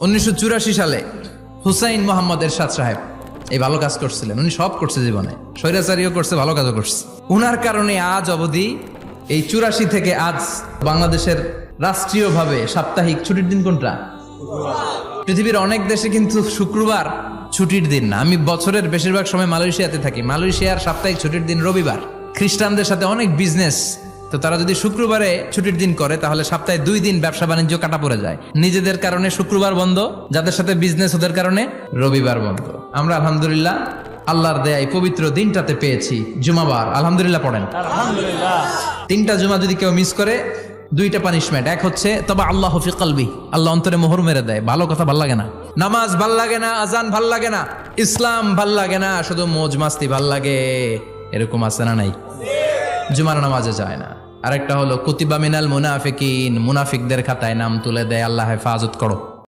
1984 সালে হুসাইন মোহাম্মদ এরশাদ সাহেব এই ভালো কাজ করছিলেন। উনি সব করছে জীবনে, স্বৈরাচারীও করছে, ভালো কাজও করছে। উনার কারণে আজ অবধি এই 84 থেকে আজ বাংলাদেশের রাষ্ট্রীয়ভাবে সাপ্তাহিক ছুটির দিন কোনটা? পৃথিবীর অনেক দেশে কিন্তু শুক্রবার ছুটির দিন না। আমি বছরের বেশিরভাগ সময় মালয়েশিয়াতে থাকি। মালয়েশিয়ার সাপ্তাহিক ছুটির দিন রবিবার। খ্রিস্টানদের সাথে অনেক বিজনেস, তো তারা যদি শুক্রবারে ছুটির দিন করে তাহলে সপ্তাহে 2 দিন ব্যবসা বাণিজ্য কাটা পড়ে যায়। নিজেদের কারণে শুক্রবার বন্ধ, যাদের সাথে বিজনেস ওদের কারণে রবিবার বন্ধ। আমরা আলহামদুলিল্লাহ আল্লাহর দেয়ায় পবিত্র দিনটাতে পেয়েছি জুমাবার। আলহামদুলিল্লাহ পড়েন আলহামদুলিল্লাহ। 3টা জুমা যদি কেউ মিস করে 2টা পানিশমেন্ট। এক হচ্ছে তবে আল্লাহ ফি কলবি, আল্লাহ অন্তরে মোহর মেরে দেয়। ভালো কথা ভাল লাগে না, নামাজ ভাল লাগে না, আজান ভাল লাগে না, ইসলাম ভাল লাগে না, শুধু মৌজ মাস্তি ভাল লাগে। এরকম আছে না নাই? জুমার নামাজে যায় না। আরেকটা হলো কুতিবা মিনাল মুনাফিকিন, মুনাফিকদের খাতায় নাম তুলে দেয়। আল্লাহ হেফাজত করো।